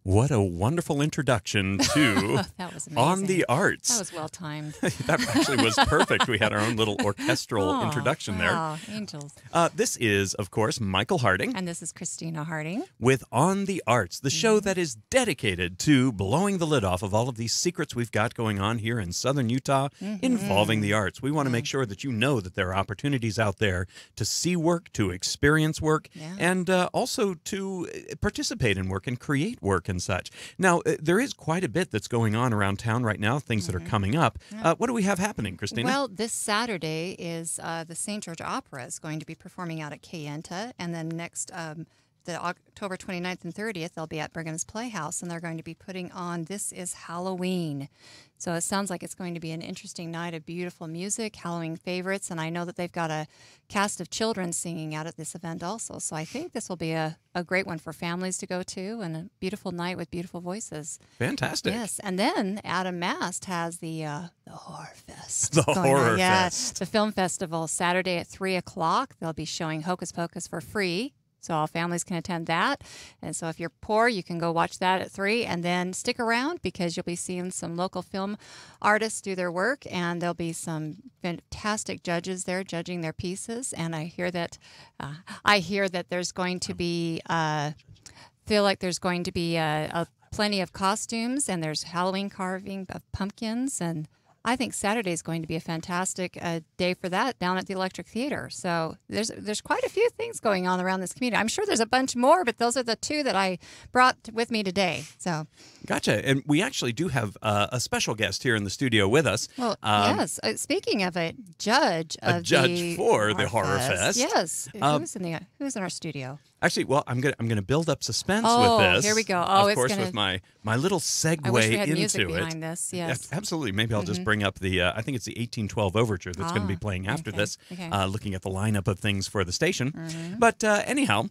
What a wonderful introduction to That was amazing. On the Arts. That was well timed. That actually was perfect. We had our own little orchestral introduction there. Wow, angels. This is, of course, Michael Harding And this is Christina Harding. with On the Arts, the show that is dedicated to blowing the lid off of all of these secrets we've got going on here in southern Utah involving the arts. We want to make sure that you know that there are opportunities out there to see work, to experience work, and also to participate in work and create work and such. Now, there is quite a bit that's going on around town right now, things that are coming up. What do we have happening, Christina? Well, this Saturday is the St. George Opera is going to be performing out at Kayenta, and then next the October 29th and 30th, they'll be at Brigham's Playhouse, and they're going to be putting on This Is Halloween. So it sounds like it's going to be an interesting night of beautiful music, Halloween favorites, and I know that they've got a cast of children singing out at this event also. So I think this will be a great one for families to go to, and a beautiful night with beautiful voices. Fantastic. Yes, and then Adam Mast has the Horror Fest. The going Horror on. Fest. The film festival, Saturday at 3 o'clock. They'll be showing Hocus Pocus for free. So all families can attend that. And so if you're poor, you can go watch that at 3 and then stick around because you'll be seeing some local film artists do their work, and there'll be some fantastic judges there judging their pieces. And I hear that there's going to be plenty of costumes, and there's Halloween carving of pumpkins, and I think Saturday is going to be a fantastic day for that down at the Electric Theater. So there's quite a few things going on around this community. I'm sure there's a bunch more, but those are the two that I brought with me today. So, Gotcha. And we actually do have a special guest here in the studio with us. Well, yes. Speaking of a judge for the Horror Fest. Yes. Who's in our studio? Actually, well, I'm gonna build up suspense Oh, with this. here we go. Oh, of it's course, gonna- with my little segue I wish we had into music it. behind this. Yes. Absolutely. Maybe I'll just bring up the. I think it's the 1812 Overture that's going to be playing after this. Okay. Looking at the lineup of things for the station, but anyhow.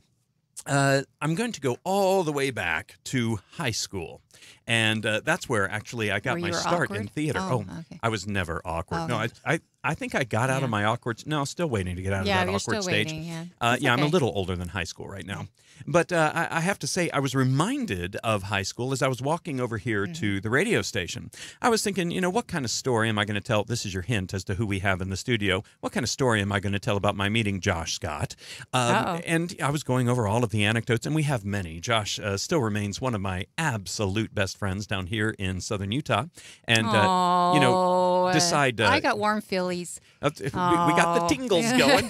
I'm going to go all the way back to high school. And that's where actually I got my start in theater. Okay. I was never awkward. Oh, No, okay. I think I got out of my awkward. No, still waiting to get out of that you're awkward still stage. waiting, yeah. I'm a okay. little older than high school right now. But I have to say, I was reminded of high school as I was walking over here to the radio station. I was thinking, what kind of story am I going to tell? This is your hint as to who we have in the studio. What kind of story am I going to tell about my meeting Josh Scott? And I was going over all of the anecdotes, and we have many. Josh still remains one of my absolute best friends down here in southern Utah. And, decide... I got warm feelies. We got the tingles going.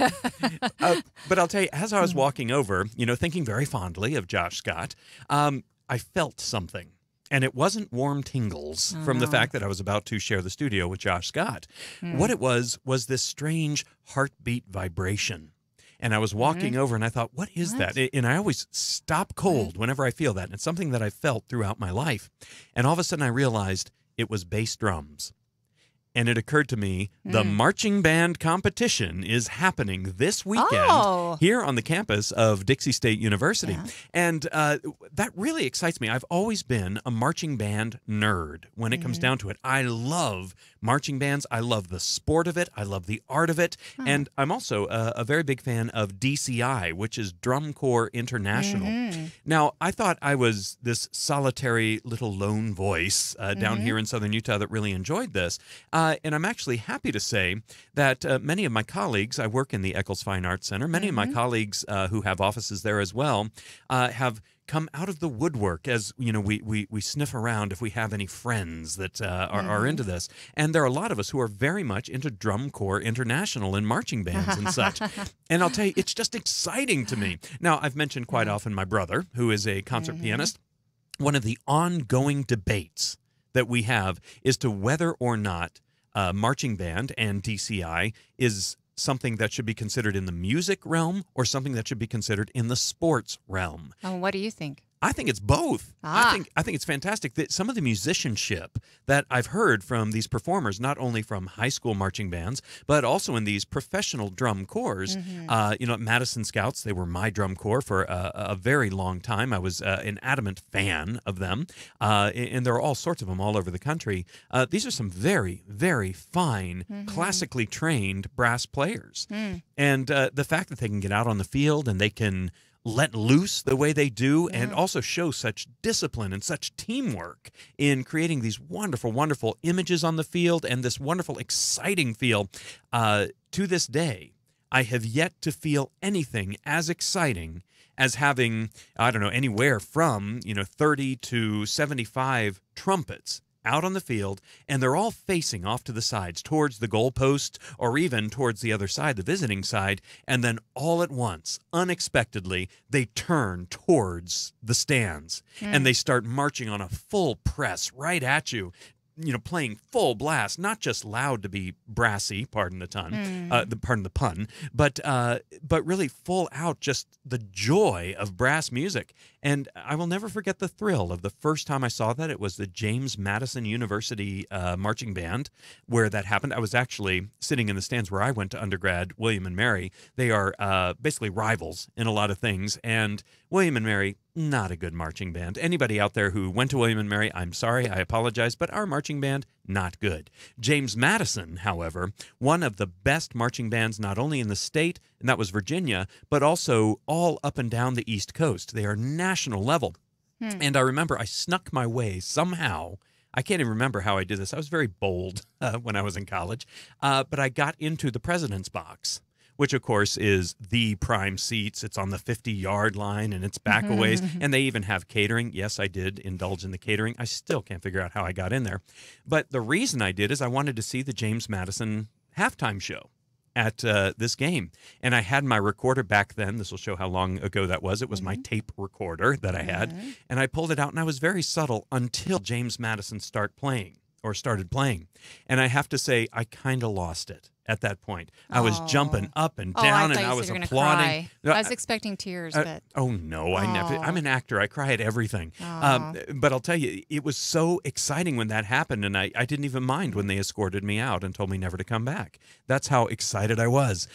But I'll tell you, as I was walking over, thinking very fondly of Josh Scott, I felt something. And it wasn't warm tingles from the fact that I was about to share the studio with Josh Scott. What it was this strange heartbeat vibration. And I was walking over and I thought, what is that? And I always stop cold whenever I feel that. And it's something that I felt throughout my life. And all of a sudden I realized it was bass drums. And it occurred to me, the marching band competition is happening this weekend here on the campus of Dixie State University. Yeah. And that really excites me. I've always been a marching band nerd when it comes down to it. I love marching bands. I love the sport of it. I love the art of it. And I'm also a very big fan of DCI, which is Drum Corps International. Now, I thought I was this solitary little lone voice down here in southern Utah that really enjoyed this. And I'm actually happy to say that many of my colleagues, I work in the Eccles Fine Arts Center, many of my colleagues who have offices there as well, have come out of the woodwork as, we sniff around if we have any friends that are into this. And there are a lot of us who are very much into Drum Corps International and marching bands and such. And I'll tell you, it's just exciting to me. Now, I've mentioned quite often my brother, who is a concert pianist. One of the ongoing debates that we have is to whether or not marching band and DCI is something that should be considered in the music realm or something that should be considered in the sports realm. Oh, what do you think? I think it's both. I think it's fantastic that some of the musicianship that I've heard from these performers, not only from high school marching bands, but also in these professional drum corps. At Madison Scouts, they were my drum corps for a very long time. I was an adamant fan of them, and there are all sorts of them all over the country. These are some very, very fine, classically trained brass players. And the fact that they can get out on the field and they can let loose the way they do, and also show such discipline and such teamwork in creating these wonderful, wonderful images on the field and this wonderful, exciting feel. To this day, I have yet to feel anything as exciting as having, I don't know, anywhere from, 30 to 75 trumpets out on the field, and they're all facing off to the sides towards the goalpost or even towards the other side, the visiting side, and then all at once, unexpectedly, they turn towards the stands and they start marching on a full press right at you. Playing full blast, not just loud to be brassy, pardon the pun, but really full out, just the joy of brass music. And I will never forget the thrill of the first time I saw that. It was the James Madison University marching band where that happened. I was actually sitting in the stands where I went to undergrad, William and Mary. They are basically rivals in a lot of things, and William and Mary, not a good marching band. Anybody out there who went to William and Mary, I'm sorry, I apologize, but our marching band, not good. James Madison, however, one of the best marching bands not only in the state, and that was Virginia, but also all up and down the East Coast. They are national level. And I remember I snuck my way somehow. I can't even remember how I did this. I was very bold when I was in college, but I got into the president's box, which, of course, is the prime seats. It's on the 50-yard line, and it's back a ways. And they even have catering. Yes, I did indulge in the catering. I still can't figure out how I got in there. But the reason I did is I wanted to see the James Madison halftime show at this game. And I had my recorder back then. This will show how long ago that was. It was my tape recorder that I had. And I pulled it out, and I was very subtle until James Madison started playing. And I have to say, I kind of lost it. At that point, I was jumping up and down, and I was applauding. I was expecting tears, but oh no, I never. I'm an actor. I cry at everything. But I'll tell you, it was so exciting when that happened, and I didn't even mind when they escorted me out and told me never to come back. That's how excited I was.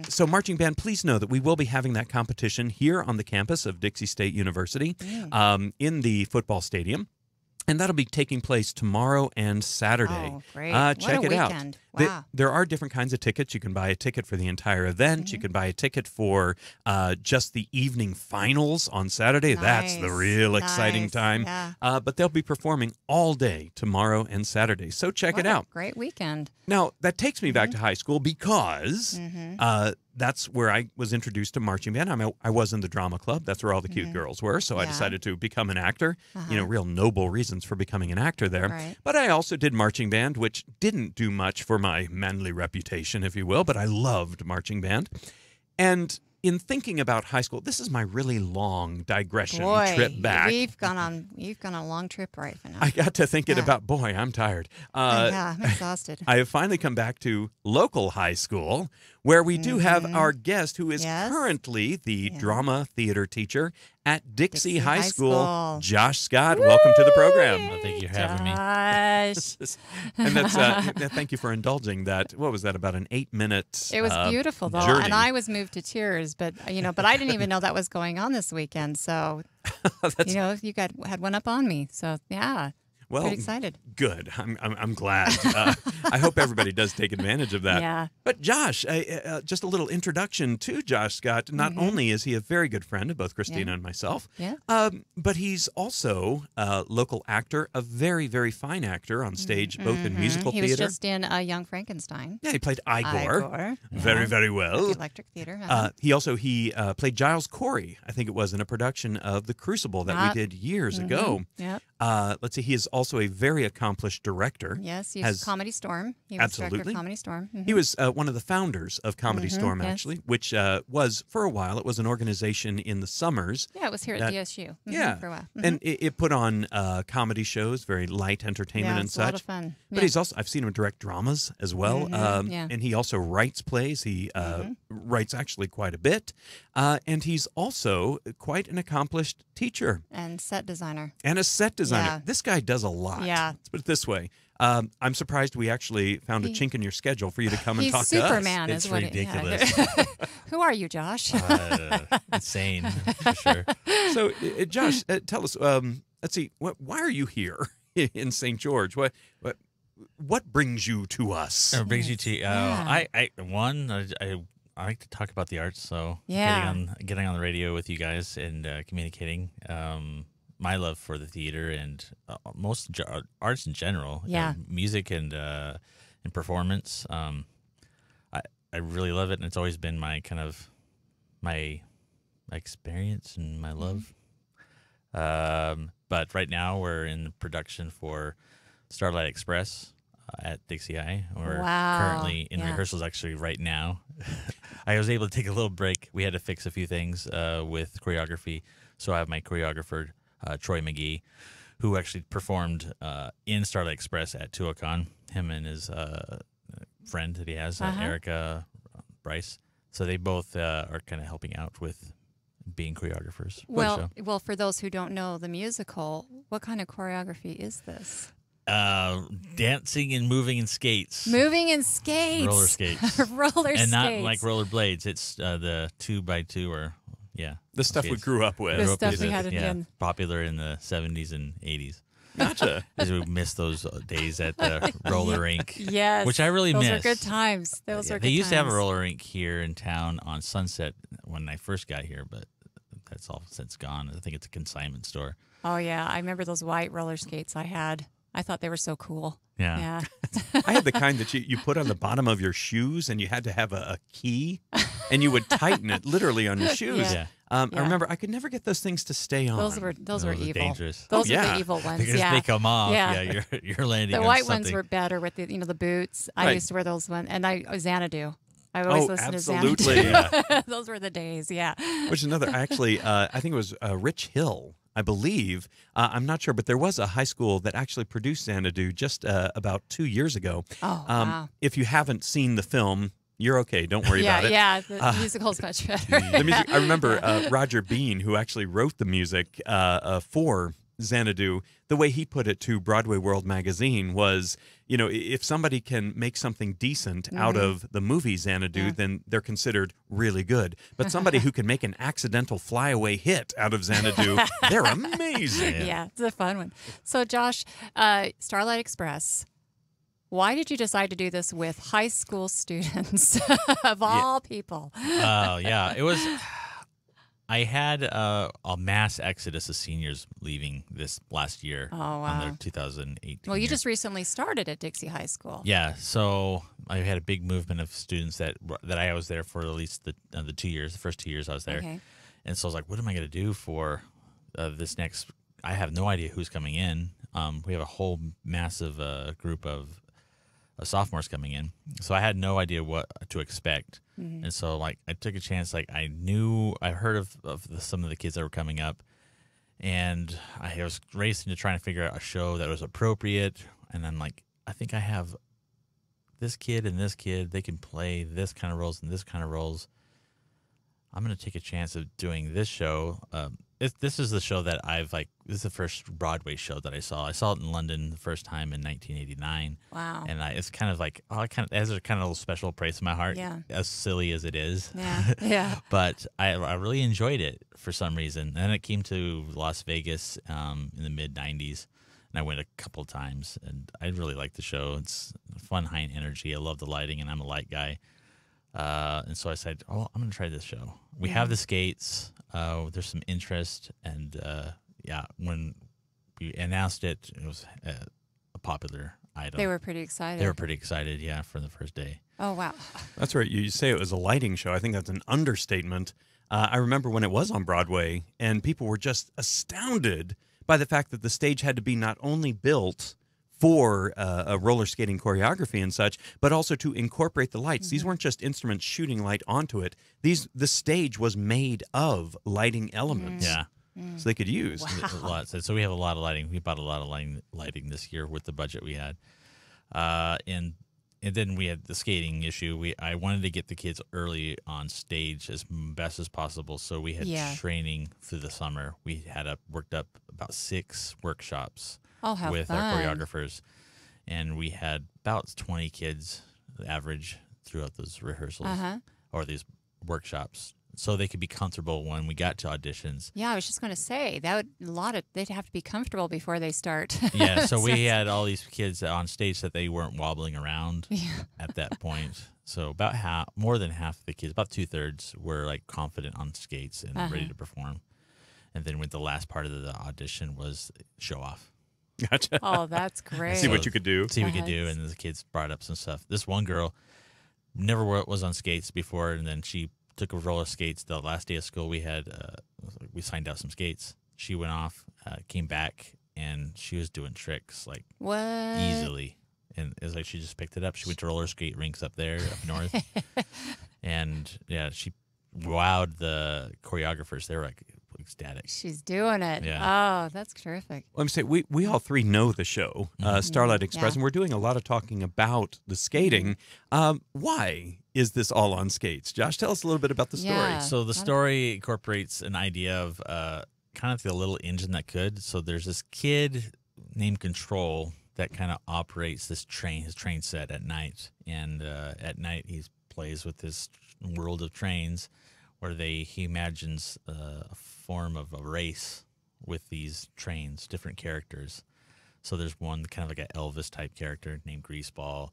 So, marching band, please know that we will be having that competition here on the campus of Dixie State University, in the football stadium. And that'll be taking place tomorrow and Saturday. Oh, great. Check it out. Wow. There are different kinds of tickets. You can buy a ticket for the entire event. You can buy a ticket for just the evening finals on Saturday. Nice. That's the real exciting time. Yeah. But they'll be performing all day tomorrow and Saturday. So check it out. Great weekend. Now, that takes me back to high school because that's where I was introduced to marching band. I was in the drama club. That's where all the cute girls were. So I decided to become an actor. Real noble reasons for becoming an actor there. Right. But I also did marching band, which didn't do much for my manly reputation, if you will. But I loved marching band. And in thinking about high school, this is my really long digression trip back. You've gone on a long trip right now. I got to thinking about, boy, I'm tired. I'm exhausted. I have finally come back to local high school, where we do have our guest, who is currently the drama theater teacher at Dixie High School, Josh Scott. Woo! Welcome to the program. Well, thank you for having me. And that's thank you for indulging that. What was that, about an 8-minute It was beautiful, though, journey. and I was moved to tears. But but I didn't even know that was going on this weekend. So you had one up on me. So yeah. Well, pretty excited. Good. I'm glad. I hope everybody does take advantage of that. Yeah. But Josh, just a little introduction to Josh Scott. Not only is he a very good friend of both Christina and myself, but he's also a local actor, a very, very fine actor on stage, both in musical theater. He was just in Young Frankenstein. Yeah, he played Igor. Very, very well. The Electric Theater. He played Giles Corey, I think it was, in a production of The Crucible that we did years ago. Yeah. Let's see, he is also a very accomplished director. Yes, he's Comedy Storm. He was director of Comedy Storm. He was one of the founders of Comedy Storm, actually, which was, for a while, it was an organization in the summers. Yeah, it was here at DSU for a while. And it put on comedy shows, very light entertainment and such. A lot of fun. But he's also, I've seen him direct dramas as well. And he also writes plays. He writes actually quite a bit. And he's also quite an accomplished teacher. And set designer. And a set designer. Yeah. This guy does a lot. Yeah. Let's put it this way. I'm surprised we actually found a chink in your schedule for you to come and talk He's Superman, to is It's what ridiculous. Who are you, Josh? Insane, for sure. So, Josh, tell us. Let's see. Why are you here in St. George? What brings you to us? It brings you to. I I like to talk about the arts, so Yeah. getting on the radio with you guys and communicating. My love for the theater and arts in general, Yeah. music and performance. I really love it, and it's always been my kind of my experience and my love. But right now we're in production for Starlight Express at Dixie High. We're currently in rehearsals actually right now. I was able to take a little break. We had to fix a few things with choreography. So I have my choreographer, Troy McGee, who actually performed in Starlight Express at Tuacahn, him and his friend that he has, Erica Bryce. So they both are kind of helping out with being choreographers. Well, for those who don't know the musical, what kind of choreography is this? Dancing and moving in skates. Moving in skates. Roller skates. And not like roller blades. It's the 2x2 or, the stuff we grew up with. The stuff we had in. Popular in the 70s and 80s. Gotcha. As we miss those days at the roller rink. Yes. Which I really miss. Those are good times. They used to have a roller rink here in town on Sunset when I first got here, but that's all since gone. I think it's a consignment store. Oh, yeah. I remember those white roller skates I had. I thought they were so cool. Yeah. I had the kind that you put on the bottom of your shoes, and you had to have a key, and you would tighten it literally on your shoes. Yeah. I remember I could never get those things to stay on. Those were evil. Dangerous. Those were the evil ones. Because they come off. Yeah, you're landing. The on white something. ones were better with the boots. I Right. used to wear those ones, and Xanadu. I always listened absolutely. to Xanadu. Those were the days. Yeah. Which is another, actually, I think it was Rich Hill, I believe. I'm not sure, but there was a high school that actually produced Xanadu just about 2 years ago. Oh, wow. If you haven't seen the film, you're okay. Don't worry about it. Yeah, the musical's much better. The music. I remember Roger Bean, who actually wrote the music for Xanadu. The way he put it to Broadway World magazine was, if somebody can make something decent out of the movie Xanadu, then they're considered really good. But somebody who can make an accidental flyaway hit out of Xanadu, they're amazing. Yeah, it's a fun one. So, Josh, Starlight Express. Why did you decide to do this with high school students of all people? Oh, yeah. It was. I had a mass exodus of seniors leaving this last year on their 2018 Well, you year. just recently started at Dixie High School. Yeah, so I had a big movement of students that I was there for at least the 2 years, the first 2 years I was there. Okay. And so I was like, what am I going to do for this next? I have no idea who's coming in. We have a whole massive group of sophomores coming in. So I had no idea what to expect. Mm-hmm. And so, I took a chance. I heard of some of the kids that were coming up, and I was racing to try and figure out a show that was appropriate. And I'm like, I think I have this kid and this kid. They can play this kind of roles and this kind of roles. I'm going to take a chance of doing this show. This is the show that this is the first Broadway show that I saw. I saw it in London the first time in 1989. Wow. And it's kind of like, it has a kind of little special place in my heart. Yeah. As silly as it is. Yeah. Yeah. But I really enjoyed it for some reason. And then it came to Las Vegas in the mid-90s. And I went a couple of times. And I really liked the show. It's fun, high energy. I love the lighting, and I'm a light guy. And so I said, I'm going to try this show. We have the skates. There's some interest. And, when we announced it, it was a popular item. They were pretty excited. They were pretty excited, for the first day. Oh, wow. That's right. You say it was a lighting show. I think that's an understatement. I remember when it was on Broadway, and people were just astounded by the fact that the stage had to be not only built for a roller skating choreography and such, but also to incorporate the lights. These weren't just instruments shooting light onto it. The stage was made of lighting elements. Yeah. So they could use. A lot. So we have a lot of lighting. We bought a lot of lighting this year with the budget we had. And then we had the skating issue. I wanted to get the kids early on stage as best as possible. So we had training through the summer. We had worked up about 6 workshops with our choreographers. And we had about 20 kids average throughout those rehearsals or these workshops. so they could be comfortable when we got to auditions. Yeah, I was just going to say they'd have to be comfortable before they start. Yeah, so we had all these kids on stage that they weren't wobbling around at that point. So about more than half of the kids, about 2/3, were like confident on skates and ready to perform. And then with the last part of the audition was show off. Gotcha. Oh, that's great. See what you could do. See what we could do, and the kids brought up some stuff. This one girl never was on skates before, and then she took a roller skates. The last day of school, we signed out some skates. She went off, came back, and she was doing tricks like easily. And it was like she just picked it up. She went to roller skate rinks up there, up north, and yeah, she wowed the choreographers. They were like ecstatic. She's doing it. Yeah. Oh, that's terrific. Well, I'm saying we all three know the show, Starlight Express, and we're doing a lot of talking about the skating. Why is this all on skates? Josh, tell us a little bit about the story. Yeah. So the story incorporates an idea of kind of the little engine that could. So there's this kid named Control that kind of operates his train set at night, and at night he plays with this world of trains, where he imagines a form of a race with these trains, different characters. So there's one kind of like an Elvis type character named Greaseball,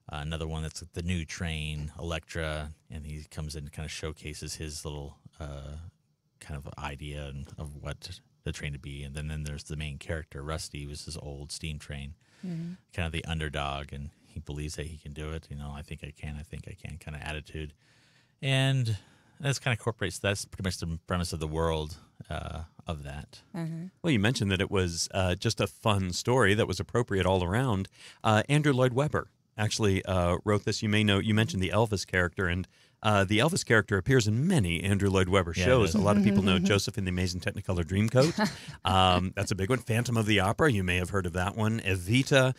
another one that's the new train, Electra, and he comes in and kind of showcases his little kind of idea of what the train to be. And then there's the main character, Rusty, who's his old steam train, kind of the underdog, and he believes that he can do it. I think I can kind of attitude. And that's kind of incorporates, that's pretty much the premise of the world of that. Well, you mentioned that it was just a fun story that was appropriate all around. Andrew Lloyd Webber actually wrote this. You may know, you mentioned the Elvis character, and the Elvis character appears in many Andrew Lloyd Webber shows. A lot of people know Joseph in the Amazing Technicolor Dreamcoat. That's a big one. Phantom of the Opera, you may have heard of that one. Evita,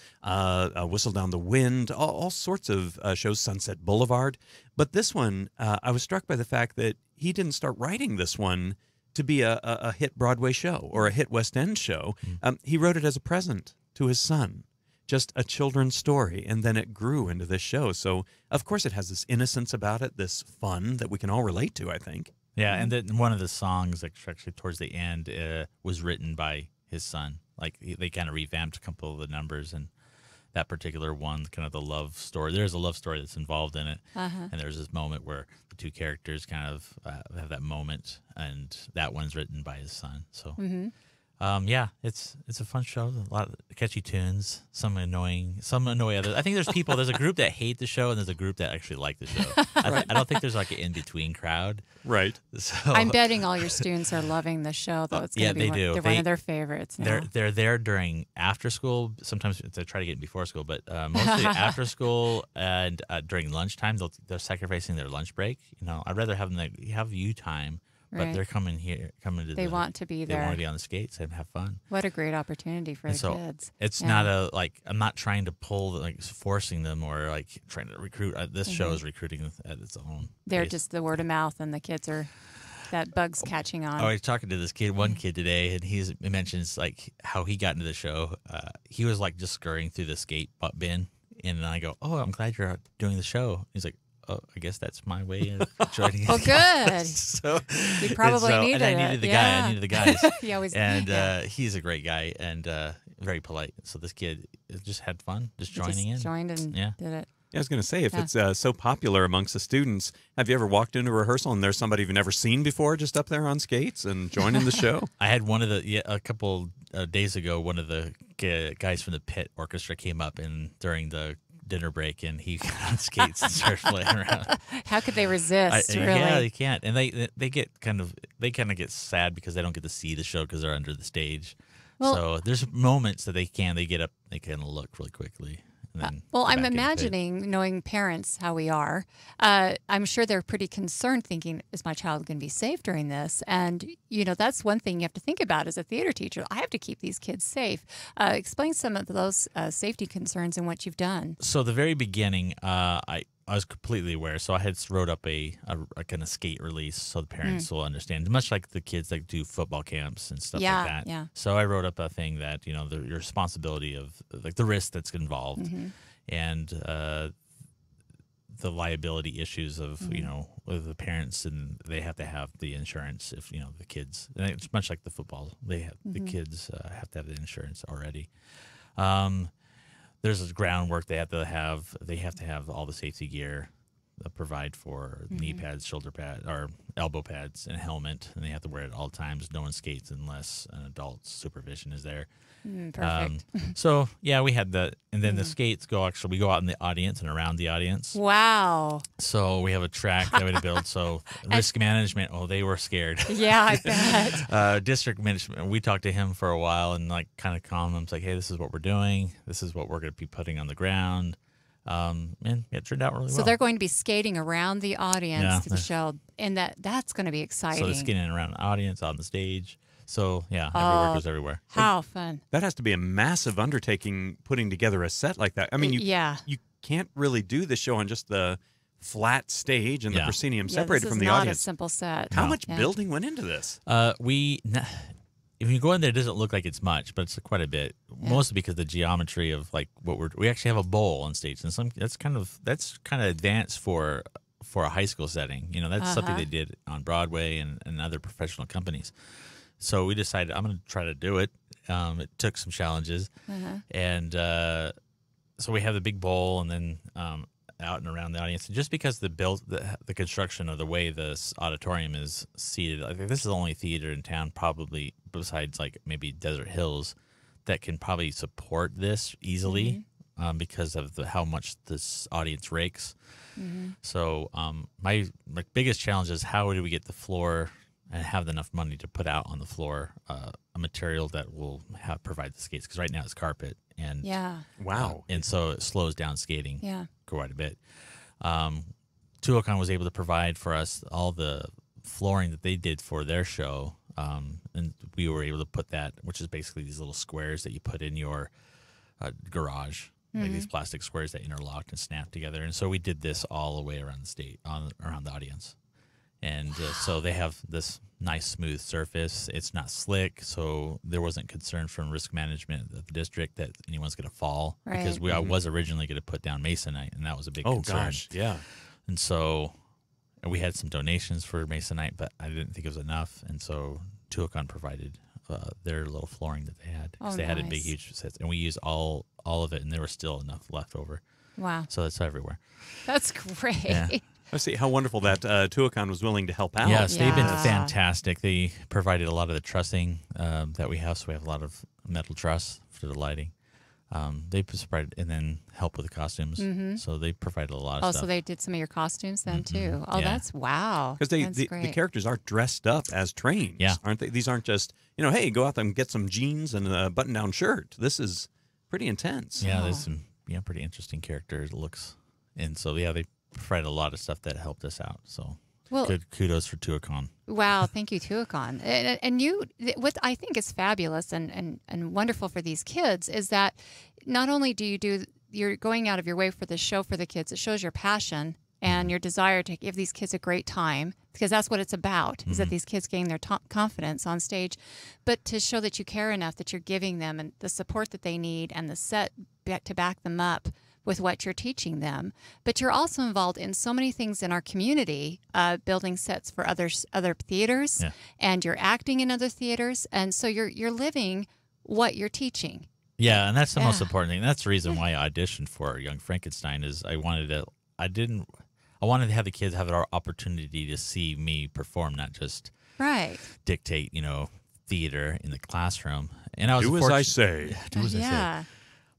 Whistle Down the Wind, all sorts of shows, Sunset Boulevard. But this one, I was struck by the fact that he didn't start writing this one to be a hit Broadway show or a hit West End show. He wrote it as a present to his son. Just a children's story, and then it grew into this show. So, of course, it has this innocence about it, this fun that we can all relate to, I think. Yeah, and then one of the songs, actually towards the end, was written by his son. Like, they kind of revamped a couple of the numbers, and that particular one, kind of the love story. There's a love story that's involved in it, and there's this moment where the two characters kind of have that moment, and that one's written by his son. So. Yeah, it's a fun show. A lot of catchy tunes, some annoy others. I think there's a group that hate the show, and there's a group that actually like the show. I don't think there's like an in-between crowd. Right. So I'm betting all your students are loving the show, though. It's gonna be one of their favorites now. They're there during after school. Sometimes they try to get in before school, but mostly after school and during lunchtime. They're sacrificing their lunch break. I'd rather have them have you time. But they're coming to. They want to be there. They want to be on the skates and have fun. What a great opportunity for the kids! It's not I'm not trying to pull forcing them or trying to recruit. This show is recruiting at its own. They're pace. just the word of mouth, and the kids are that bug's catching on. I was talking to one kid today, and he mentions how he got into the show. He was just scurrying through the skate bin, and I go, "Oh, I'm glad you're doing the show." He's like, "Oh, I guess that's my way of joining." Well, good. So you probably needed it. And I needed the guys. He always he's a great guy and very polite. So this kid just had fun, joining in. Joined and did it. Yeah, I was going to say, if it's so popular amongst the students, have you ever walked into a rehearsal and there's somebody you've never seen before just up there on skates and joining the show? I had a couple days ago, one of the guys from the pit orchestra came up during the dinner break, and he got on skates and started playing around. How could they resist? Really? Yeah, they can't, and they get kind of get sad because they don't get to see the show because they're under the stage. Well, so there's moments that they get up, they kind of look really quickly. I'm imagining, knowing parents how we are, I'm sure they're pretty concerned, thinking, is my child going to be safe during this? And, that's one thing you have to think about as a theater teacher. I have to keep these kids safe. Explain some of those safety concerns and what you've done. So the very beginning, I was completely aware. So I had wrote up a kind of skate release so the parents will understand, much like the kids that do football camps and stuff like that. Yeah. So I wrote up a thing that, your responsibility of the risk that's involved. And the liability issues of with the parents, and they have to have the insurance if the kids. And it's much like the football; the kids have to have the insurance already. There's this groundwork they have to have. They have to have all the safety gear. Provide for knee pads, shoulder pads, or elbow pads, and a helmet, and they have to wear it at all times. No one skates unless an adult's supervision is there. Perfect. So yeah, we had that, and then the skates go. Actually, we go out in the audience and around the audience. Wow. So we have a track that we had to build. So risk management. Oh, they were scared. Yeah, I bet. District management. We talked to him for a while and like kind of calmed him. It's like, hey, this is what we're doing. This is what we're going to be putting on the ground. And it turned out really well. So they're going to be skating around the audience to the show, and that's going to be exciting. So they're skating around the audience, on the stage. So, yeah, everywhere goes everywhere. How fun. That has to be a massive undertaking, putting together a set like that. I mean, you can't really do the show on just the flat stage and the proscenium separated from the audience. This is not a simple set. How much building went into this? If you go in there, it doesn't look like it's much, but it's quite a bit. Yeah. Mostly because the geometry of like we actually have a bowl on stage, and that's kind of advanced for a high school setting. That's something they did on Broadway and other professional companies. So we decided I'm going to try to do it. It took some challenges, and so we have the big bowl, and then out and around the audience. And just because the construction of the way this auditorium is seated, I think this is the only theater in town, probably besides like maybe Desert Hills, that can probably support this easily because of how much this audience rakes. So my biggest challenge is how do we get the floor and have enough money to put out on the floor a material that will provide the skates, because right now it's carpet, and and so it slows down skating quite a bit. Tuacahn was able to provide for us all the flooring that they did for their show, and we were able to put that, which is basically these little squares that you put in your garage, like these plastic squares that interlocked and snapped together. And so we did this all the way around the state, around the audience. And so they have this nice smooth surface. It's not slick, so there wasn't concern from risk management of the district that anyone's going to fall, because I was originally going to put down masonite, and that was a big concern. Oh gosh, yeah. And so we had some donations for masonite, but I didn't think it was enough, and so Tuacahn provided their little flooring that they had, because they had a big, huge set, and we used all of it, and there was still enough left over. Wow! So it's everywhere. That's great. Yeah. Let's see how wonderful that Tuacahn was willing to help out. Yes, they've been fantastic. They provided a lot of the trussing that we have, so we have a lot of metal truss for the lighting. They provided, and then help with the costumes. So they provided a lot of stuff. Oh, so they did some of your costumes then too. Oh, that's wow. Because the characters are dressed up as trains, aren't they? These aren't just hey, go out there and get some jeans and a button-down shirt. This is pretty intense. Yeah, there's some pretty interesting character looks, and so they provided a lot of stuff that helped us out. So good kudos for Tuacahn. Wow, thank you, Tuacahn. And what I think is fabulous and wonderful for these kids is that not only you're going out of your way for the show for the kids, it shows your passion and your desire to give these kids a great time, because that's what it's about, is that these kids gain their confidence on stage, but to show that you care enough that you're giving them and the support that they need and the set to back them up with what you're teaching them. But you're also involved in so many things in our community, building sets for other theaters, and you're acting in other theaters, and so you're living what you're teaching. Yeah, and that's the most important thing. That's the reason why I auditioned for Young Frankenstein, is I wanted to have the kids have our opportunity to see me perform, not just dictate, theater in the classroom. And I was do as I say. Do as I say.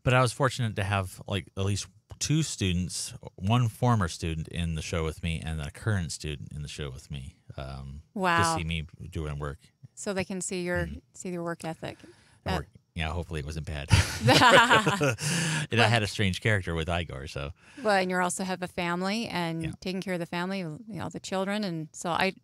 But I was fortunate to have at least 2 students, one former student in the show with me, and a current student in the show with me. To see me doing work, so they can see your work ethic. Hopefully it wasn't bad. And I had a strange character with Igor, so. Well, and you also have a family and taking care of the family, the children, and so I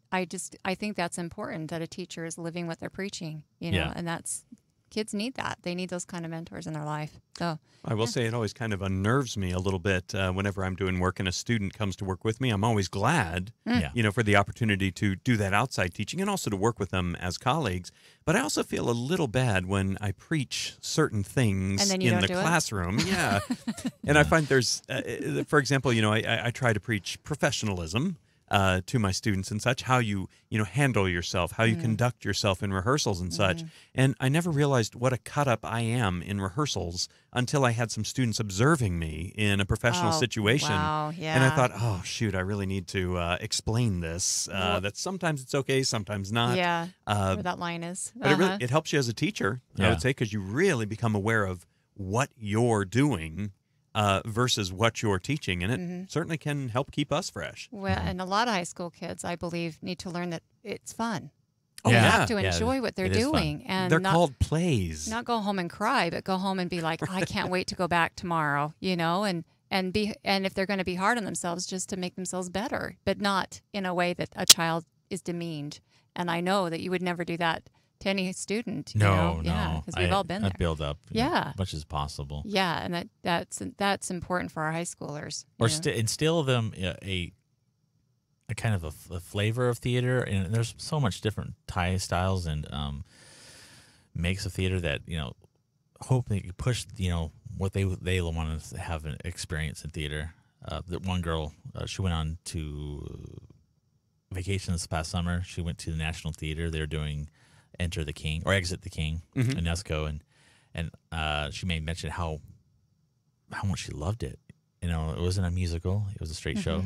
think that's important, that a teacher is living what they're preaching, and that's kids need that. They need those kind of mentors in their life. So I will say it always kind of unnerves me a little bit whenever I'm doing work and a student comes to work with me. I'm always glad, for the opportunity to do that outside teaching and also to work with them as colleagues. But I also feel a little bad when I preach certain things in the classroom. Yeah. And I find there's, for example, I try to preach professionalism to my students and such, how you handle yourself, how you conduct yourself in rehearsals and such. And I never realized what a cut up I am in rehearsals until I had some students observing me in a professional situation. Wow, yeah. And I thought, oh, shoot, I really need to explain this, that sometimes it's okay, sometimes not. Yeah, where that line is. But it helps you as a teacher, I would say, because you really become aware of what you're doing versus what you're teaching, and it certainly can help keep us fresh. Well, and a lot of high school kids, I believe, need to learn that it's fun. Oh, you have to enjoy what they're doing, and they're called plays. Not go home and cry, but go home and be like, I can't wait to go back tomorrow. And if they're going to be hard on themselves, just to make themselves better, but not in a way that a child is demeaned. And I know that you would never do that to any student. No, because we've all been there. I build up as much as possible. Yeah, and that's important for our high schoolers. Or instill them a kind of a flavor of theater, and there's so much different styles and makes of theater that hope that you push what they want to have an experience in theater. That one girl, she went on to vacation this past summer. She went to the National Theater. They're doing Enter the King or Exit the King in Esco, and she made mention how much she loved it. It wasn't a musical; it was a straight show.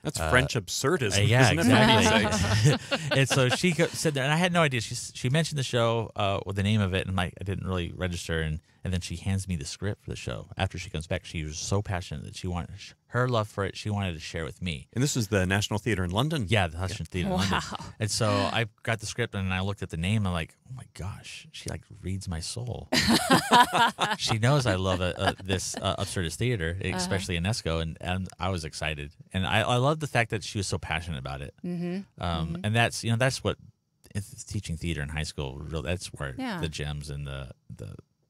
That's French absurdism. Yeah, isn't exactly. it? And so she said that, and I had no idea. She mentioned the show with the name of it, and I didn't really register. And then she hands me the script for the show. After she comes back, she was so passionate that she wanted her love for it. She wanted to share with me. And this is the National Theater in London? Yeah, the National Theater in London. And so I got the script, and I looked at the name. And I'm like, oh my gosh, she reads my soul. She knows I love this absurdist theater, especially in Esco, and I was excited. And I love the fact that she was so passionate about it. And that's that's what teaching theater in high school. That's where the gems and the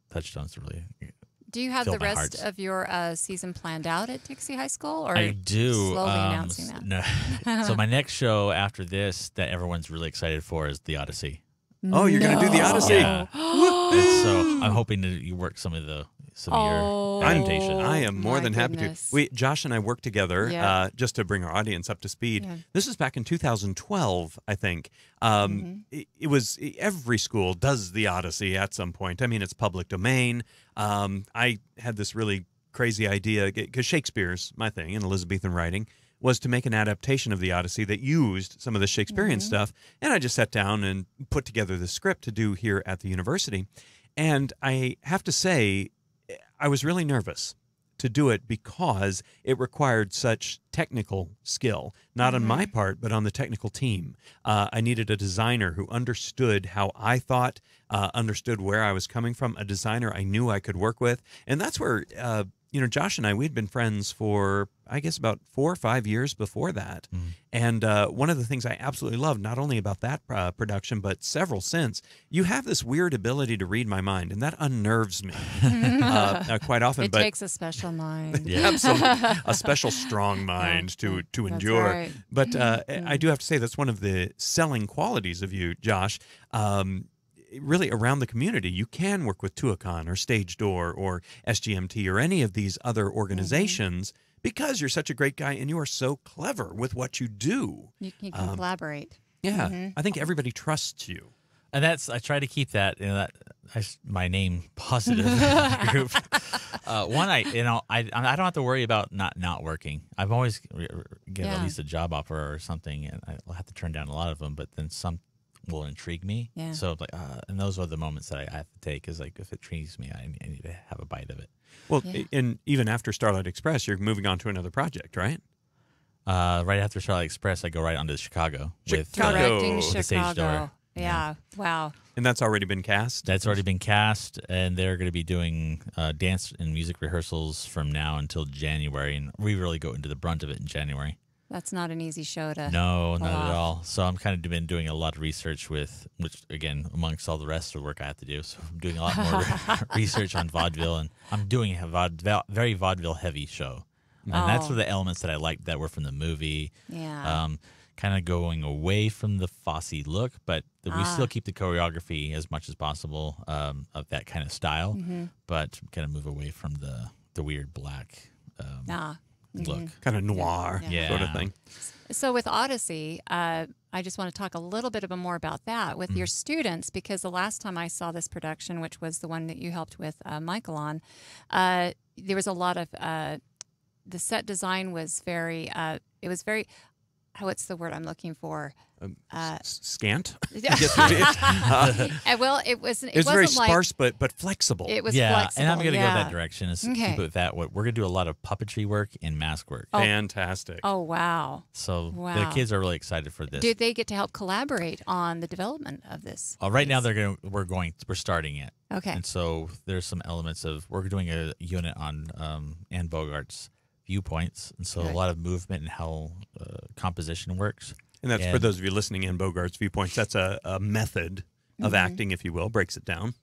touchstones really. Do you have the rest of your season planned out at Dixie High School? Or I do. Slowly announcing that. No. So my next show after this that everyone's really excited for is the Odyssey. Oh, you're going to do the Odyssey? Yeah. And so I'm hoping that you work some of your adaptation. I am more than happy to. Josh and I worked together just to bring our audience up to speed. Yeah. This is back in 2012, I think. It was every school does the Odyssey at some point. I mean, it's public domain. I had this really crazy idea because Shakespeare's my thing in Elizabethan writing was to make an adaptation of the Odyssey that used some of the Shakespearean stuff. And I just sat down and put together the script to do here at the university. And I have to say, I was really nervous to do it because it required such technical skill, not on my part, but on the technical team. I needed a designer who understood how I thought, understood where I was coming from, a designer I knew I could work with. And that's where, Josh and I, we'd been friends for, I guess, about 4 or 5 years before that. And one of the things I absolutely love, not only about that production, but several since, you have this weird ability to read my mind, and that unnerves me quite often. It takes a special mind. Yeah, absolutely. A special strong mind to endure. Right. But I do have to say that's one of the selling qualities of you, Josh. Really around the community, you can work with Tuacahn or Stage Door or SGMT or any of these other organizations because you're such a great guy and you are so clever with what you do. You can collaborate. Yeah, I think everybody trusts you. And I try to keep that my name positive group. I don't have to worry about not working. I've always get at least a job offer or something, and I'll have to turn down a lot of them. But then some will intrigue me. Yeah. So and those are the moments that I have to take. Is like if it intrigues me, I need to have a bite of it. Well, and even after Starlight Express, you're moving on to another project, right? Right after Starlight Express, I go right on to Chicago. Directing with Stage Door. Yeah. Wow. And that's already been cast? That's already been cast, and they're going to be doing dance and music rehearsals from now until January, and we really go into the brunt of it in January. That's not an easy show to No, pull not off. at all. So I'm kind of been doing a lot of research with, which again, amongst all the rest of the work I have to do. So I'm doing a lot more research on vaudeville, and I'm doing a very vaudeville heavy show. And that's where the elements that I liked that were from the movie. Yeah. Kind of going away from the Fosse look, but we still keep the choreography as much as possible of that kind of style, but kind of move away from the weird black look. Kind of noir sort of thing. So with Odyssey, I just want to talk a little bit more about that with your students, because the last time I saw this production, which was the one that you helped with Michael on, there was a lot of the set design was very it was very, what's the word I'm looking for? Scant. Well, it wasn't. It was very sparse, but flexible. It was flexible. And I'm going to go that direction. Is keep it with that. We're going to do a lot of puppetry work and mask work. Fantastic. Oh wow! So the kids are really excited for this. Did they get to help collaborate on the development of this? Right now, we're starting it. Okay. And so there's some elements of we're doing a unit on Anne Bogart's viewpoints, and so a lot of movement and how composition works. And that's for those of you listening in Bogart's viewpoints. That's a method of acting, if you will, breaks it down.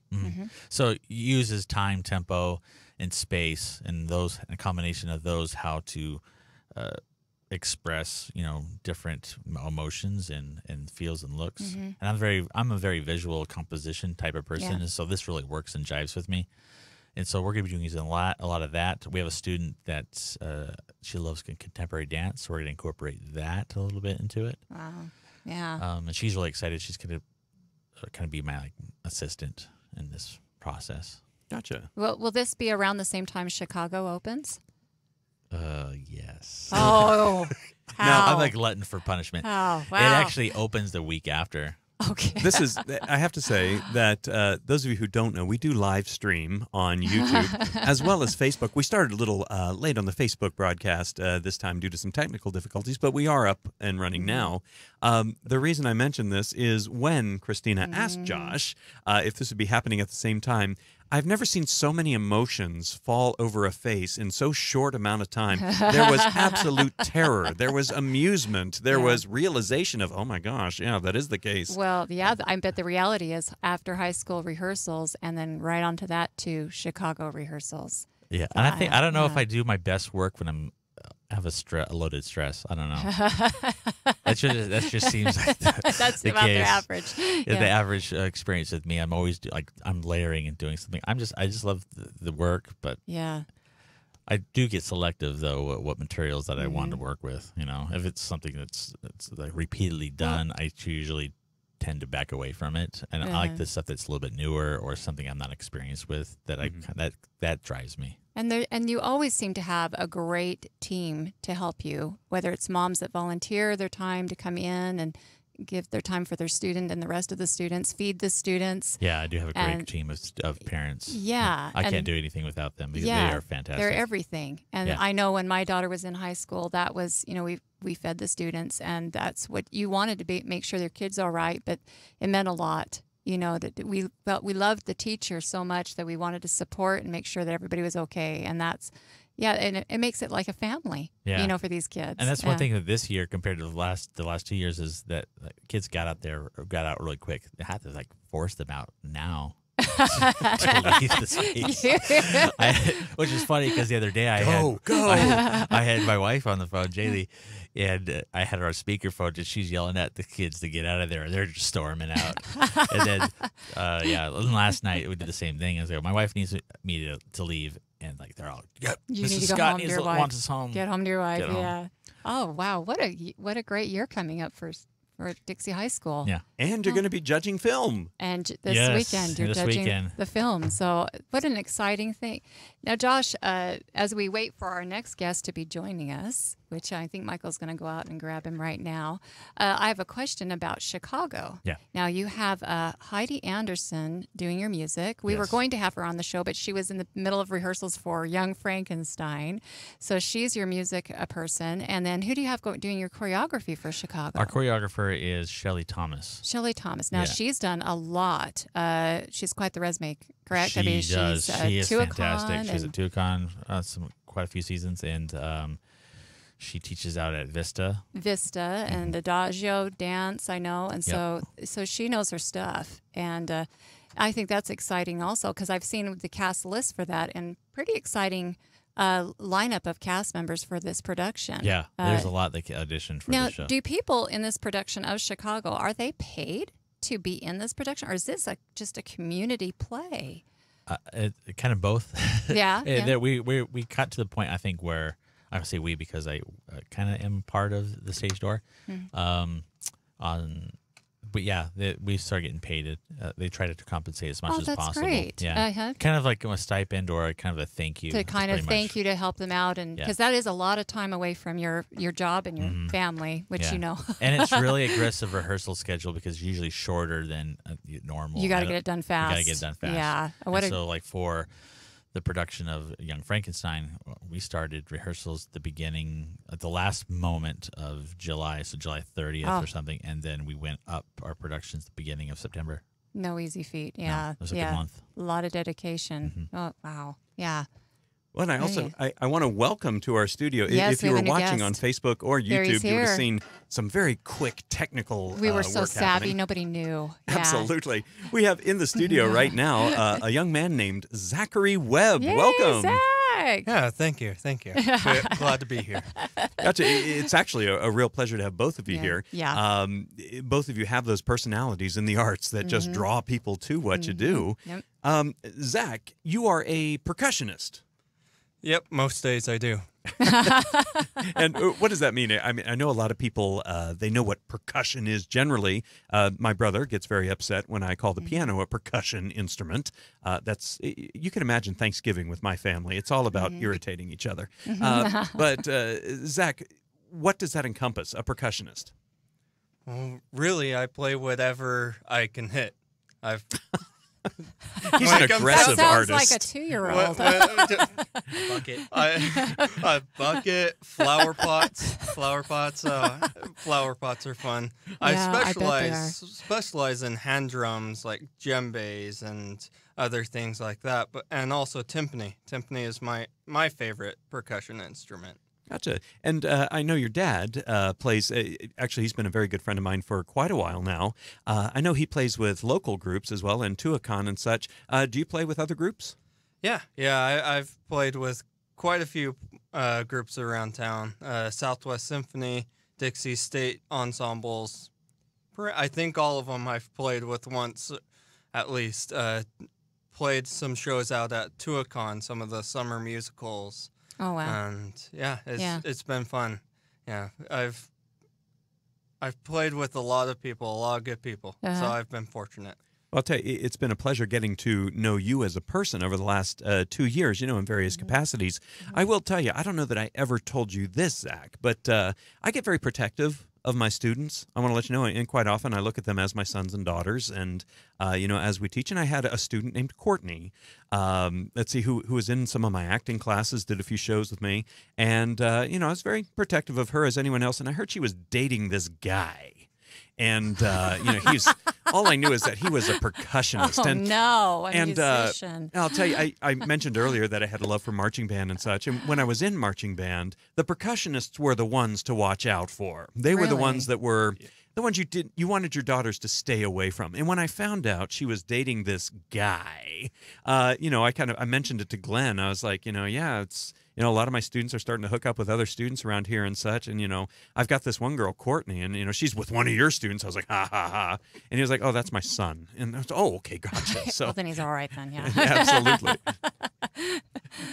So it uses time, tempo, and space, and a combination of those, how to express, different emotions and feels and looks. And I'm a very visual composition type of person, and so this really works and jives with me. And so we're going to be using a lot of that. We have a student that she loves contemporary dance, so we're going to incorporate that a little bit into it. Wow, yeah. And she's really excited. She's going to kind of be my assistant in this process. Gotcha. Well, will this be around the same time Chicago opens? Yes. Oh, how? No, I'm like glutton for punishment. Oh, wow. It actually opens the week after. Okay. I have to say that those of you who don't know, we do live stream on YouTube as well as Facebook. We started a little late on the Facebook broadcast this time due to some technical difficulties, but we are up and running now. The reason I mention this is when Christina asked Josh if this would be happening at the same time, I've never seen so many emotions fall over a face in so short amount of time. There was absolute terror. There was amusement. There was realization of, oh my gosh, yeah, that is the case. Well, yeah, I bet the reality is after high school rehearsals and then right onto that to Chicago rehearsals. Yeah, and I don't know if I do my best work when I have a loaded stress. I don't know. that just seems like that's the about case. the average. Yeah. The average experience with me. I'm always I'm layering and doing something. I just love the work, but I do get selective though what materials that I want to work with. If it's something that's like repeatedly done, I usually tend to back away from it, and I like the stuff that's a little bit newer or something I'm not experienced with. That drives me. And you always seem to have a great team to help you, whether it's moms that volunteer their time to come in and give their time for their student and the rest of the students, feed the students. Yeah, I do have a great team of parents. Yeah. I can't do anything without them because they are fantastic. They're everything. And I know when my daughter was in high school, that was, we fed the students, and that's what you wanted to make sure their kids are all right, but it meant a lot. That we loved the teacher so much that we wanted to support and make sure that everybody was okay. And that's, and it makes it like a family, for these kids. And that's one thing that this year compared to the last 2 years is that kids got out really quick. They had to force them out now. To leave the space. Which is funny because the other day I had my wife on the phone, Jaylee, and I had her on speakerphone, and she's yelling at the kids to get out of there. They're just storming out. And then, last night we did the same thing. I was like, my wife needs me to leave, and they're all, you Mrs. need to go Scott home to your wife. wants us home. Get home to your wife. Get home. Yeah. Oh wow, what a great year coming up for Dixie High School. Yeah. And you're going to be judging film. And this weekend, you're judging the film. So what an exciting thing. Now, Josh, as we wait for our next guest to be joining us, which I think Michael's going to go out and grab him right now, I have a question about Chicago. Yeah. Now, you have Heidi Anderson doing your music. We were going to have her on the show, but she was in the middle of rehearsals for Young Frankenstein. So she's your music person. And then who do you have doing your choreography for Chicago? Our choreographer is Shelley Thomas. Shelley Thomas. Now, she's done a lot. She's quite the resume, correct? She does. She is Tuacahn fantastic. She's at Tuacahn quite a few seasons, and She teaches out at Vista. And Adagio dance, I know. And so she knows her stuff. And I think that's exciting also because I've seen the cast list for that and pretty exciting lineup of cast members for this production. Yeah, there's a lot that auditioned for now, the show. do people in this production of Chicago, are they paid to be in this production, or is this just a community play? Kind of both. Yeah. We got to the point, I think, where I say we because I kind of am part of the stage door. But yeah, we start getting paid. They try to compensate as much as that's possible. Great. Yeah, kind of like a stipend or kind of a thank you. To kind of thank you to help them out, and because that is a lot of time away from your job and your family, which you know. And it's really aggressive rehearsal schedule because it's usually shorter than normal. You got to get it done fast. You got to get it done fast. Yeah. So like for the production of Young Frankenstein, we started rehearsals at the last moment of July, so July 30th or something, and then we went up our productions the beginning of September. No easy feat. Yeah. No, it was a good month. A lot of dedication. Oh, wow. Yeah. Well, and I also I want to welcome to our studio. Yes, if you were watching on Facebook or YouTube, you would have seen some very quick technical. We were so work savvy, happening. nobody knew. Yeah. Absolutely. We have in the studio right now a young man named Zachary Webb. Yay, Welcome. Zach! Yeah, thank you. Glad to be here. Gotcha. It's actually a real pleasure to have both of you here. Yeah. Both of you have those personalities in the arts that just draw people to what you do. Yep. Zach, you are a percussionist. Yep, most days I do. And what does that mean? I mean, I know a lot of people, they know what percussion is generally. My brother gets very upset when I call the piano a percussion instrument. You can imagine Thanksgiving with my family. It's all about irritating each other. But Zach, what does that encompass, a percussionist? Well, really, I play whatever I can hit. He's an aggressive that sounds artist. like a 2-year-old. Bucket, flower pots. Flower pots are fun. I specialize in hand drums like djembes and other things like that. And also timpani. Timpani is my favorite percussion instrument. Gotcha. And I know your dad plays, actually, he's been a very good friend of mine for quite a while now. I know he plays with local groups as well, and Tuacahn and such. Do you play with other groups? Yeah. I've played with quite a few groups around town. Southwest Symphony, Dixie State ensembles. I think all of them I've played with once, at least. Played some shows out at Tuacahn, some of the summer musicals. Oh wow! And it's been fun. Yeah, I've played with a lot of people, a lot of good people. So I've been fortunate. Well, I'll tell you, it's been a pleasure getting to know you as a person over the last 2 years, in various capacities. I will tell you, I don't know that I ever told you this, Zach, but I get very protective of my students. I want to let you know, and quite often I look at them as my sons and daughters, and as we teach. And I had a student named Courtney, let's see, who was in some of my acting classes, did a few shows with me, and I was very protective of her as anyone else. And I heard she was dating this guy. And he's all I knew is that he was a percussionist. Musician. I'll tell you, I mentioned earlier that I had a love for marching band and such. And when I was in marching band, the percussionists were the ones to watch out for. They were the ones that were the ones you wanted your daughters to stay away from. And when I found out she was dating this guy, I mentioned it to Glenn. I was like, it's. A lot of my students are starting to hook up with other students around here and such. And, I've got this one girl, Courtney, and, she's with one of your students. I was like, ha, ha, ha. And he was like, oh, that's my son. And I was, oh, okay, gotcha. So well, then he's all right then, yeah. Absolutely.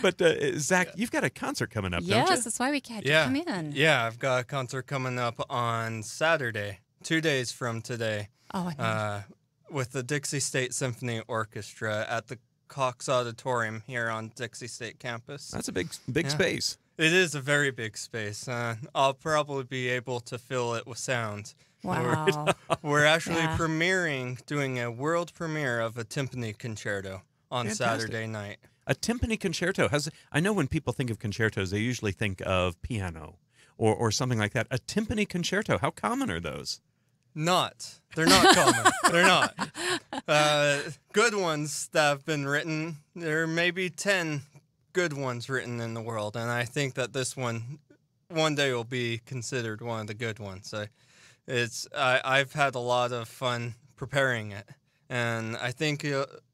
But, Zach, you've got a concert coming up, don't you? Yes, that's why we had you come in. Yeah, I've got a concert coming up on Saturday, 2 days from today. Oh, I know. With the Dixie State Symphony Orchestra at the Cox Auditorium here on Dixie State campus. That's a big space. It is a very big space. I'll probably be able to fill it with sound. Wow. We're actually doing a world premiere of a timpani concerto on Saturday night. A timpani concerto. I know when people think of concertos, they usually think of piano or something like that. A timpani concerto, how common are those? They're not common. They're not. Good ones that have been written, there are maybe 10 good ones written in the world, and I think that this one one day will be considered one of the good ones. I've had a lot of fun preparing it, and I think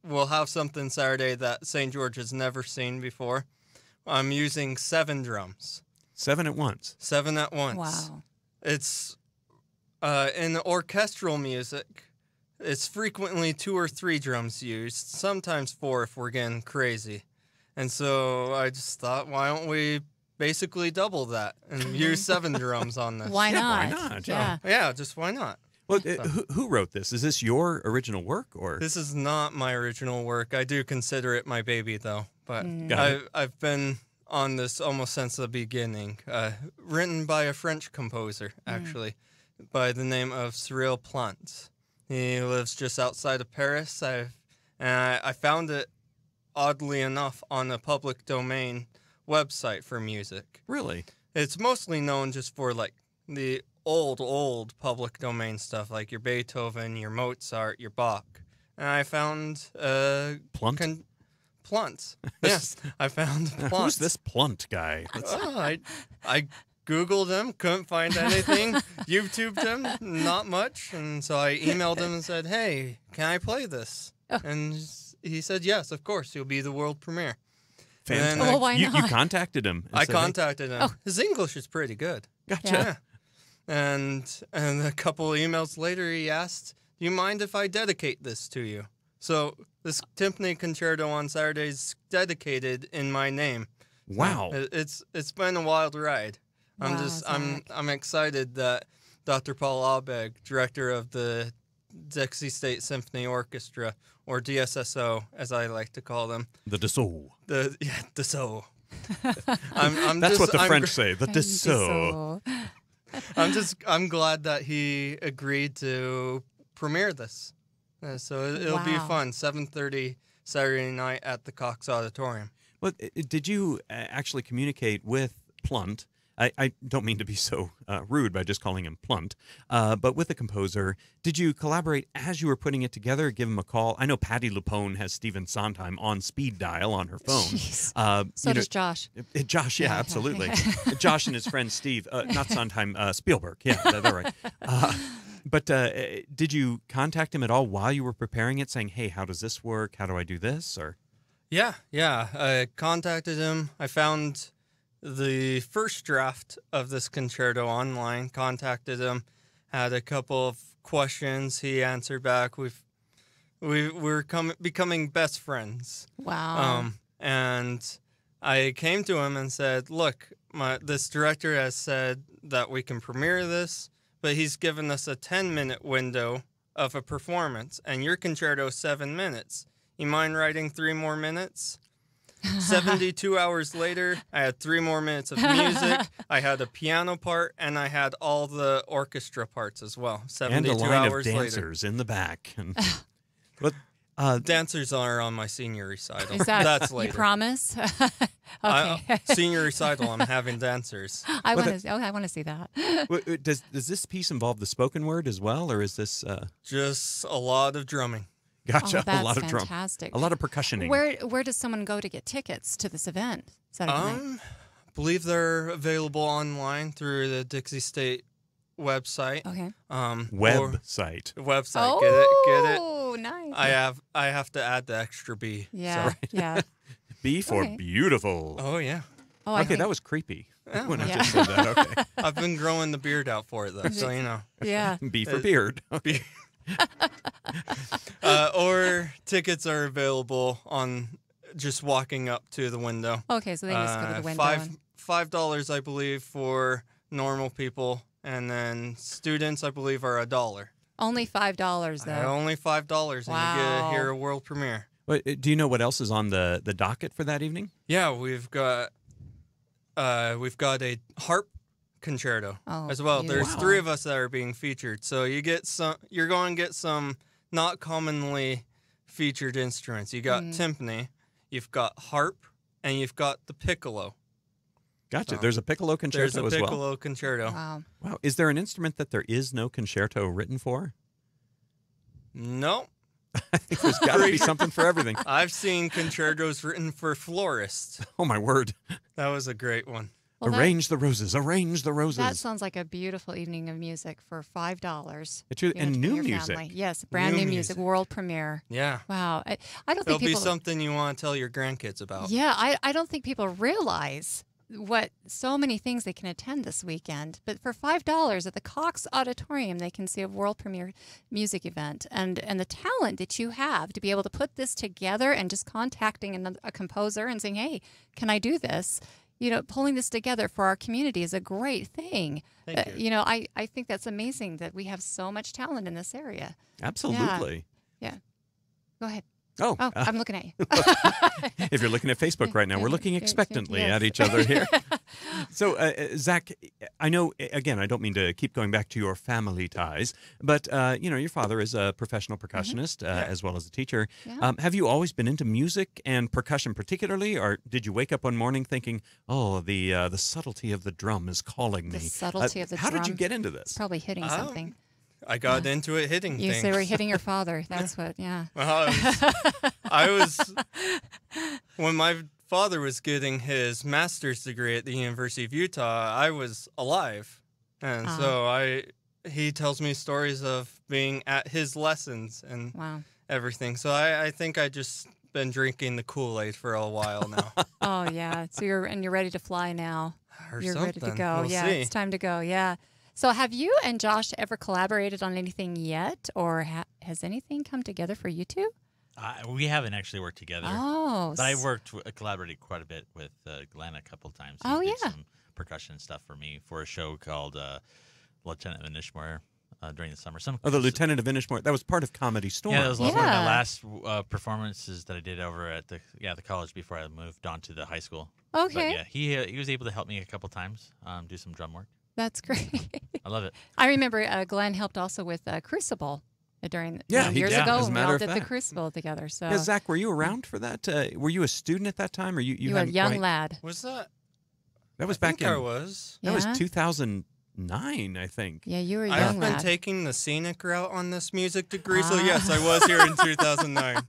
we'll have something Saturday that St. George has never seen before. I'm using 7 drums. 7 at once? 7 at once. Wow. It's in orchestral music, it's frequently 2 or 3 drums used, sometimes 4 if we're getting crazy. And so I just thought, why don't we basically double that and use 7 drums on this? Why not? Why not? Yeah. Yeah, just why not? Well, who wrote this? Is this your original work, or? This is not my original work. I do consider it my baby, though. But I've been on this almost since the beginning. Written by a French composer, actually, by the name of Cyril Plant. He lives just outside of Paris. I found it, oddly enough, on a public domain website for music. Really? It's mostly known just for like the old public domain stuff, like your Beethoven, your Mozart, your Bach. And I found Plant? Plant. Yes, I found Plant. Who's this Plant guy? I Googled him, couldn't find anything. YouTubed him, not much. And so I emailed him and said, hey, can I play this? Oh. And he said, yes, of course. You'll be the world premiere. Fantastic. Well, why not? You contacted him. I said, contacted him. Oh. His English is pretty good. Gotcha. Yeah. And a couple of emails later, he asked, do you mind if I dedicate this to you? So this timpani concerto on Saturday is dedicated in my name. Wow. It's been a wild ride. Wow, I'm excited that Dr. Paul Abeg, director of the Dixie State Symphony Orchestra, or DSSO as I like to call them. The Dassault. The Dassault. That's what the French say. The Dassault. I'm glad that he agreed to premiere this. So it'll be fun. 7:30 Saturday night at the Cox Auditorium. Well, did you actually communicate with Plant? I don't mean to be so rude by just calling him Plant, but with the composer, did you collaborate as you were putting it together, give him a call? I know Patty Lupone has Stephen Sondheim on speed dial on her phone. So does Josh. Josh, yeah, absolutely. Josh and his friend Steve, not Sondheim, Spielberg. Yeah, they're right. But did you contact him at all while you were preparing it, saying, hey, how does this work? How do I do this? Or Yeah. I contacted him. I found the first draft of this concerto online, contacted him, had a couple of questions. He answered back. We're becoming best friends. Wow. And I came to him and said, look, this director has said that we can premiere this, but he's given us a 10-minute window of a performance, and your concerto is 7 minutes. You mind writing 3 more minutes? 72 hours later, I had 3 more minutes of music. I had a piano part, and I had all the orchestra parts as well. 72 and a line hours of dancers later. in the back. And, but dancers are on my senior recital. Is that, That's later. You promise? Okay. Senior recital, I'm having dancers. I want to see that. does this piece involve the spoken word as well, or is this Just a lot of drumming. Gotcha? Oh, that's a lot of fantastic. drum, a lot of percussioning. Where does someone go to get tickets to this event? I believe they're available online through the Dixie State website. Okay. Website. Website. Oh, Get it? Oh, nice. I have to add the extra B. Yeah. So. Yeah. B for Okay. beautiful. Oh yeah. Oh, Okay, that was creepy when I Yeah. just said that. Okay. I've been growing the beard out for it though, so you know. Yeah. B for beard. Okay. Or tickets are available on just walking up to the window. Okay, so they just go to the window. $5, I believe, for normal people, and then students, I believe, are $1. Only $5 though. Only $5, and you get to hear a world premiere. Wait, do you know what else is on the docket for that evening? Yeah, we've got a harp concerto as well. Beautiful. There's 3 of us that are being featured, so you're going to get some not commonly featured instruments. You got timpani, you've got harp, and you've got the piccolo. Gotcha. So, there's a piccolo concerto as well. There's a piccolo concerto. Wow. Wow. Is there an instrument that there is no concerto written for? No. I think there's got to be something for everything. I've seen concertos written for florists. Oh, my word. That was a great one. Well, arrange the roses, arrange the roses. That sounds like a beautiful evening of music for $5. It's and new music. Family. Yes, brand new music, world premiere. Yeah. Wow. I don't It'll think be something you want to tell your grandkids about. Yeah, I don't think people realize what so many things they can attend this weekend. But for $5 at the Cox Auditorium, they can see a world premiere music event. And the talent that you have to be able to put this together and just contacting a composer and saying, hey, can I do this? You know, pulling this together for our community is a great thing. Thank you. You know, I think that's amazing that we have so much talent in this area. Absolutely. Yeah. Go ahead. Oh, I'm looking at you. If you're looking at Facebook right now, we're looking expectantly at each other here. So, Zach, I know, again, I don't mean to keep going back to your family ties, but, you know, your father is a professional percussionist as well as a teacher. Yeah. Have you always been into music and percussion particularly, or did you wake up one morning thinking, oh, the subtlety of the drum is calling me? The subtlety of the How drum. did you get into this? It's probably hitting something. I got into it hitting You things. say we're hitting your father. That's what, Well, when my father was getting his master's degree at the University of Utah, I was alive. And so he tells me stories of being at his lessons and everything. So I think I just been drinking the Kool-Aid for a while now. Oh, yeah. So you're ready to fly now. Or you're something. ready to go. We'll Yeah, see. it's time to go. Yeah. So have you and Josh ever collaborated on anything yet, or has anything come together for you two? We haven't actually worked together. Oh. But I collaborated quite a bit with Glenn a couple times. He did some percussion stuff for me for a show called Lieutenant of Inishmore during the summer. The Lieutenant of Inishmore. That was part of Comedy Storm. Yeah, that was one of my last performances that I did over at the college before I moved on to the high school. Okay. But yeah, he was able to help me a couple times do some drum work. That's great. I love it. I remember Glenn helped also with Crucible during years ago. As a We matter all of did the fact. Crucible together. So Yeah, Zach, were you around for that? Were you a student at that time, or you were a hadn't young quite... lad? Was that? That was I back think in. I was. That was 2009, I think. Yeah, you were a I've young been lad. taking the scenic route on this music degree, so yes, I was here in 2009.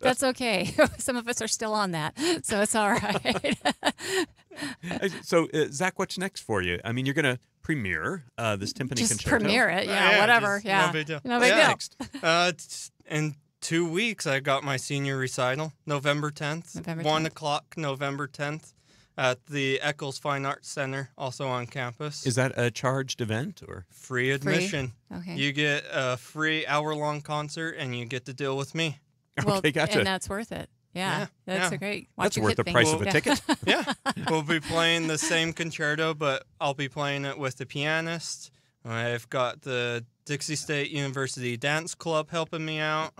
That's okay. Some of us are still on that, so it's all right. So, Zach, what's next for you? I mean, you're going to premiere this timpani Just concerto. premiere it, whatever. No big deal. No big deal. Next. In 2 weeks, I got my senior recital, November 10th. November 1 10th. o'clock, November 10th, at the Eccles Fine Arts Center, also on campus. Is that a charged event, or? Free admission. Okay. You get a free hour-long concert, and you get to deal with me. Well, Okay, gotcha. and that's worth it. Yeah, that's a great. That's worth the price of a ticket. Yeah. We'll be playing the same concerto, but I'll be playing it with the pianist. I've got the Dixie State University Dance Club helping me out.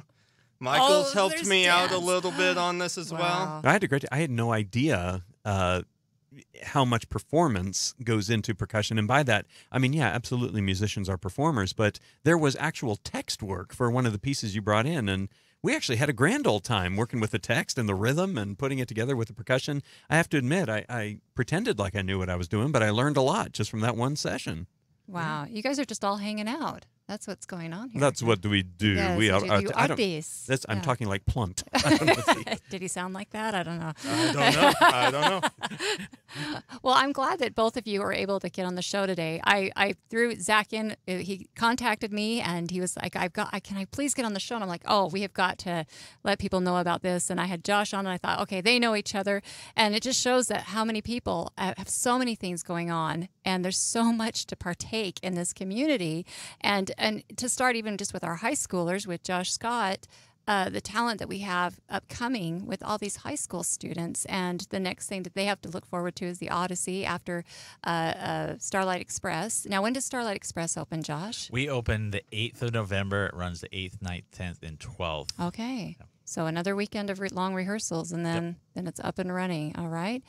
Michael's helped there's me out a dance. little bit on this as well. I had no idea how much performance goes into percussion. And by that, I mean, yeah, absolutely musicians are performers, but there was actual text work for one of the pieces you brought in. And we actually had a grand old time working with the text and the rhythm and putting it together with the percussion. I have to admit, I pretended like I knew what I was doing, but I learned a lot just from that one session. Wow, you guys are just all hanging out. That's what's going on here. That's what we do. Yes, we you are. do I don't- artists. That's, I'm Yeah. talking like plunt. I don't know. Did he sound like that? I don't know. I don't know. Well, I'm glad that both of you are able to get on the show today. I threw Zach in. He contacted me and he was like, can I please get on the show? And I'm like, oh, we have got to let people know about this. And I had Josh on and I thought, okay, they know each other. And it just shows that how many people have so many things going on and there's so much to partake in this community. And to start even just with our high schoolers, with Josh Scott, the talent that we have upcoming with all these high school students. And the next thing that they have to look forward to is the Odyssey after Starlight Express. Now, when does Starlight Express open, Josh? We open the 8th of November. It runs the 8th, 9th, 10th, and 12th. Okay. So another weekend of long rehearsals, and then it's up and running. All right.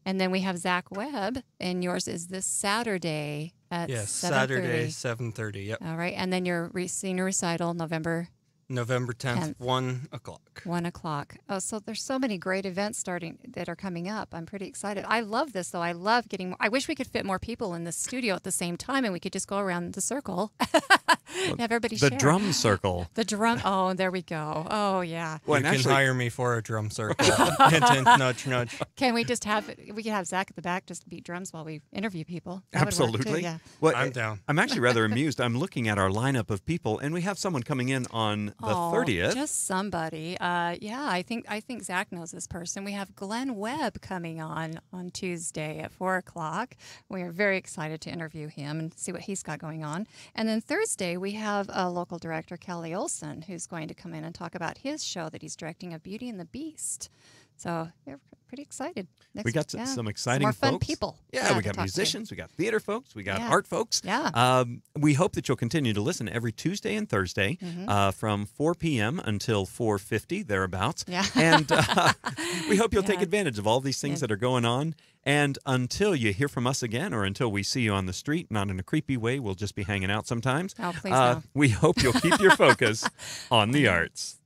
And then we have Zach Webb, and yours is this Saturday at Yes, 7:30. Saturday, 7:30. Yep. All right. And then your senior recital, November November 10th, 10th. 1 o'clock. 1 o'clock. Oh, so there's so many great events that are coming up. I'm pretty excited. I love this, though. I love getting I wish we could fit more people in the studio at the same time and we could just go around the circle and have everybody The share. drum circle. The drum. Oh, there we go. Oh, yeah. Well, You and can actually, hire me for a drum circle. Hint, hint, nudge, nudge. Can we just we could have Zach at the back just beat drums while we interview people. That would work, too, absolutely. yeah. Well, I'm down. I'm actually rather amused. I'm looking at our lineup of people, and we have someone coming in on the 30th. Just somebody. Yeah, I think Zach knows this person. We have Glenn Webb coming on Tuesday at 4 o'clock. We are very excited to interview him and see what he's got going on. And then Thursday, we have local director Kelly Olson, who's going to come in and talk about his show that he's directing of Beauty and the Beast. So we're pretty excited. We got some exciting more fun folks. people. Yeah, we to got talk musicians, we got theater folks, we got Yeah. art folks. Yeah. We hope that you'll continue to listen every Tuesday and Thursday from 4 p.m. until 4:50, thereabouts. Yeah. And we hope you'll take Yeah. advantage of all these things that are going on. And until you hear from us again, or until we see you on the street, not in a creepy way, we'll just be hanging out sometimes. Oh, please no. We hope you'll keep your focus on the arts.